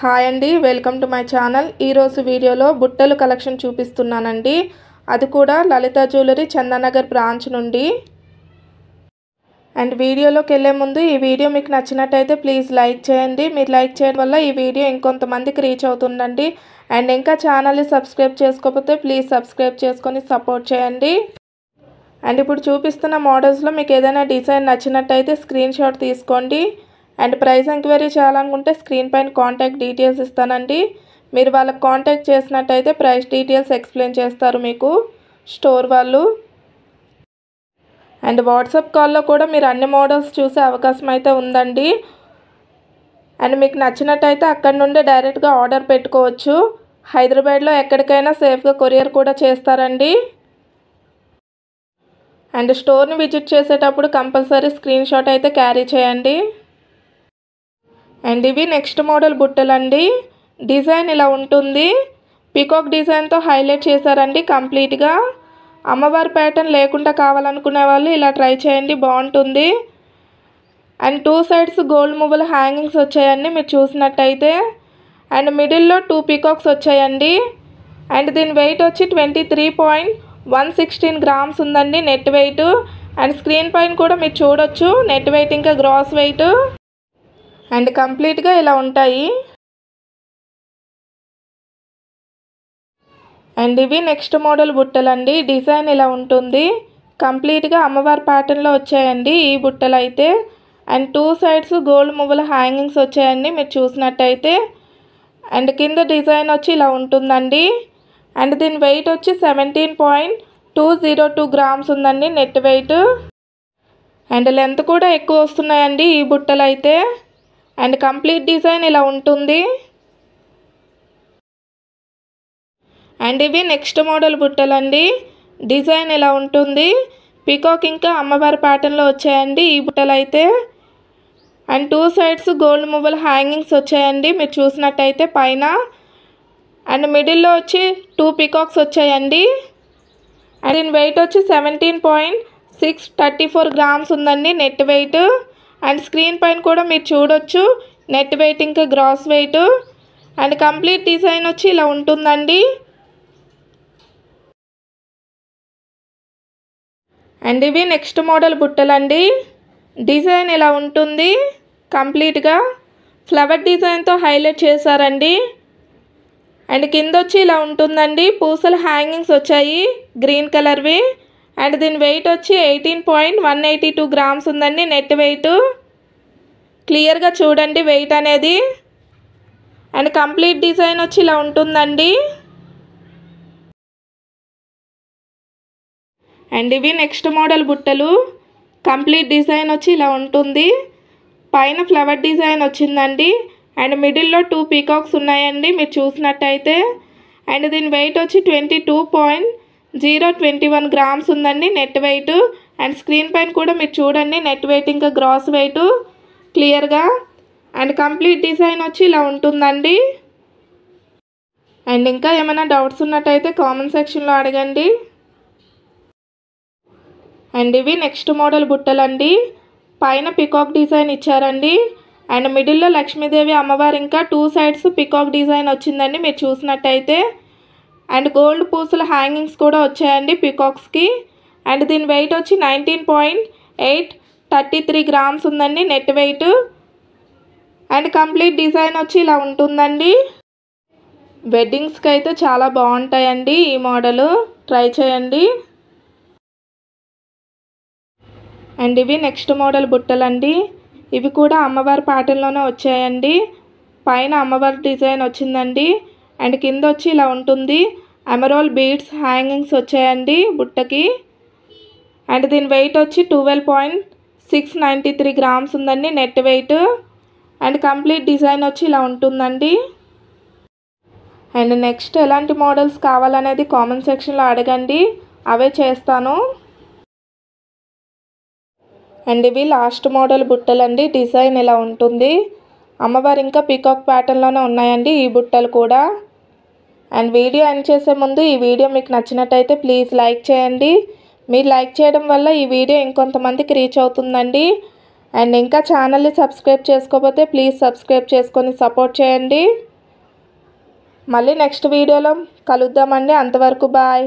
Hi అండి, welcome to my channel. ఈరోజు వీడియోలో బుట్టలు కలెక్షన్ చూపిస్తున్నానండి. అది కూడా లలిత జ్యువెలరీ చందానగర్ బ్రాంచ్ నుండి. అండ్ వీడియోలోకి వెళ్ళే ముందు ఈ వీడియో మీకు నచ్చినట్టయితే ప్లీజ్ లైక్ చేయండి. మీరు లైక్ చేయడం వల్ల ఈ వీడియో ఇంకొంతమందికి రీచ్ అవుతుందండి. అండ్ ఇంకా ఛానల్ని సబ్స్క్రైబ్ చేసుకోకపోతే ప్లీజ్ సబ్స్క్రైబ్ చేసుకొని సపోర్ట్ చేయండి. అండ్ ఇప్పుడు చూపిస్తున్న మోడల్స్లో మీకు ఏదైనా డిజైన్ నచ్చినట్టయితే స్క్రీన్ షాట్ తీసుకోండి. అండ్ ప్రైస్ ఎంక్వైరీ చేయాలనుకుంటే స్క్రీన్ పైన కాంటాక్ట్ డీటెయిల్స్ ఇస్తానండి. మీరు వాళ్ళకి కాంటాక్ట్ చేసినట్టయితే ప్రైస్ డీటెయిల్స్ ఎక్స్ప్లెయిన్ చేస్తారు మీకు స్టోర్ వాళ్ళు. అండ్ వాట్సాప్ కాల్లో కూడా మీరు అన్ని మోడల్స్ చూసే అవకాశం అయితే ఉందండి. అండ్ మీకు నచ్చినట్టయితే అక్కడ నుండి డైరెక్ట్గా ఆర్డర్ పెట్టుకోవచ్చు. హైదరాబాద్లో ఎక్కడికైనా సేఫ్గా కొరియర్ కూడా చేస్తారండి. అండ్ స్టోర్ని విజిట్ చేసేటప్పుడు కంపల్సరీ స్క్రీన్ షాట్ అయితే క్యారీ చేయండి. అండ్ ఇవి నెక్స్ట్ మోడల్ బుట్టలండి. డిజైన్ ఇలా ఉంటుంది. పీకాక్ డిజైన్తో హైలైట్ చేశారండి కంప్లీట్గా. అమ్మవారి ప్యాటర్న్ లేకుండా కావాలనుకునే వాళ్ళు ఇలా ట్రై చేయండి, బాగుంటుంది. అండ్ టూ సైడ్స్ గోల్డ్ మువ్వల హ్యాంగింగ్స్ వచ్చాయండి మీరు చూసినట్టయితే. అండ్ మిడిల్లో 2 పీకాక్స్ వచ్చాయండి. అండ్ దీని వెయిట్ వచ్చి 23.116 గ్రామ్స్ ఉందండి నెట్ వెయిట్. అండ్ స్క్రీన్ పైన కూడా మీరు చూడొచ్చు నెట్ వెయిట్ ఇంకా గ్రాస్ వెయిట్. అండ్ కంప్లీట్గా ఇలా ఉంటాయి. అండ్ ఇవి నెక్స్ట్ మోడల్ బుట్టలండి. డిజైన్ ఇలా ఉంటుంది. కంప్లీట్గా అమ్మవారి ప్యాటర్న్లో వచ్చాయండి ఈ బుట్టలు అయితే. అండ్ టూ సైడ్స్ గోల్డ్ మువ్వల హ్యాంగింగ్స్ వచ్చాయండి మీరు చూసినట్టయితే. అండ్ కింద డిజైన్ వచ్చి ఇలా ఉంటుందండి. అండ్ దీని వెయిట్ వచ్చి 17.202 గ్రామ్స్ ఉందండి నెట్ వెయిట్. అండ్ లెంత్ కూడా ఎక్కువ వస్తున్నాయండి ఈ బుట్టలు అయితే. అండ్ కంప్లీట్ డిజైన్ ఇలా ఉంటుంది. అండ్ ఇవి నెక్స్ట్ మోడల్ బుట్టలండి. డిజైన్ ఇలా ఉంటుంది. పీకాక్ ఇంకా అమ్మవారి ప్యాటర్న్లో వచ్చాయండి ఈ బుట్టలు అయితే. అండ్ టూ సైడ్స్ గోల్డ్ మువ్వల హ్యాంగింగ్స్ వచ్చాయండి మీరు చూసినట్టయితే పైన. అండ్ మిడిల్లో వచ్చి 2 పీకాక్స్ వచ్చాయండి. అండ్ దీని వెయిట్ వచ్చి 17.634 గ్రామ్స్ ఉందండి నెట్ వెయిట్. అండ్ స్క్రీన్ పైన కూడా మీరు చూడొచ్చు నెట్ వెయిట్ ఇంకా gross weight. And complete design వచ్చి ఇలా ఉంటుందండి. అండ్ ఇవి నెక్స్ట్ మోడల్ బుట్టలండి. డిజైన్ ఇలా ఉంటుంది. కంప్లీట్గా ఫ్లవర్ డిజైన్తో హైలైట్ చేశారండి. అండ్ కింద వచ్చి ఇలా ఉంటుందండి. పూసల హ్యాంగింగ్స్ వచ్చాయి గ్రీన్ కలర్వి. అండ్ దీని వెయిట్ వచ్చి 18.182 గ్రామ్స్ ఉందండి నెట్ వెయిట్. క్లియర్గా చూడండి వెయిట్ అనేది. అండ్ కంప్లీట్ డిజైన్ వచ్చి ఇలా ఉంటుందండి. అండ్ ఇవి నెక్స్ట్ మోడల్ బుట్టలు. కంప్లీట్ డిజైన్ వచ్చి ఇలా ఉంటుంది. పైన ఫ్లవర్ డిజైన్ వచ్చిందండి. అండ్ మిడిల్లో 2 పీకాక్స్ ఉన్నాయండి మీరు చూసినట్టయితే. అండ్ దీని వెయిట్ వచ్చి 22.021 గ్రామ్స్ ఉందండి నెట్ వెయిట్. అండ్ స్క్రీన్ పైన కూడా మీరు చూడండి నెట్ వెయిట్ ఇంకా గ్రాస్ వెయిట్ క్లియర్గా. అండ్ కంప్లీట్ డిజైన్ వచ్చి ఇలా ఉంటుందండి. అండ్ ఇంకా ఏమైనా డౌట్స్ ఉన్నట్టయితే కామెంట్ సెక్షన్లో అడగండి. అండ్ ఇవి నెక్స్ట్ మోడల్ బుట్టలండి. పైన పికాక్ డిజైన్ ఇచ్చారండి. అండ్ మిడిల్లో లక్ష్మీదేవి అమ్మవారు ఇంకా 2 సైడ్స్ పికాక్ డిజైన్ వచ్చిందండి మీరు చూసినట్టయితే. అండ్ గోల్డ్ పూసల హ్యాంగింగ్స్ కూడా వచ్చాయండి పికాక్స్కి. అండ్ దీని వెయిట్ వచ్చి 19.833 గ్రామ్స్ ఉందండి net weight. And complete design వచ్చి ఇలా ఉంటుందండి. వెడ్డింగ్స్కి అయితే చాలా బాగుంటాయండి ఈ మోడలు, ట్రై చేయండి. అండ్ ఇవి నెక్స్ట్ మోడల్ బుట్టలండి. ఇవి కూడా అమ్మవారి ప్యాటర్న్లోనే వచ్చాయండి. పైన అమ్మవారి డిజైన్ వచ్చిందండి. అండ్ కింద వచ్చి ఇలా ఉంటుంది. ఎమరాల్డ్ బీడ్స్ హ్యాంగింగ్స్ వచ్చాయండి బుట్టకి. అండ్ దీని వెయిట్ వచ్చి 12.693 గ్రామ్స్ ఉందండి net weight. And complete design వచ్చి ఇలా ఉంటుందండి. అండ్ నెక్స్ట్ ఎలాంటి మోడల్స్ కావాలనేది కామెంట్ సెక్షన్లో అడగండి, అవే చేస్తాను. అండ్ ఇవి లాస్ట్ మోడల్ బుట్టలండి. డిజైన్ ఇలా ఉంటుంది. అమ్మవారు ఇంకా పీకాక్ ప్యాటర్న్లోనే ఉన్నాయండి ఈ బుట్టలు కూడా. అండ్ వీడియో ఎండ్ చేసే ముందు ఈ వీడియో మీకు నచ్చినట్టయితే ప్లీజ్ లైక్ చేయండి. మీరు లైక్ చేయడం వల్ల ఈ వీడియో ఇంకొంతమందికి రీచ్ అవుతుందండి. అండ్ ఇంకా ఛానల్ని సబ్స్క్రైబ్ చేసుకోకపోతే ప్లీజ్ సబ్స్క్రైబ్ చేసుకొని సపోర్ట్ చేయండి. మళ్ళీ నెక్స్ట్ వీడియోలో కలుద్దామండి. అంతవరకు బాయ్.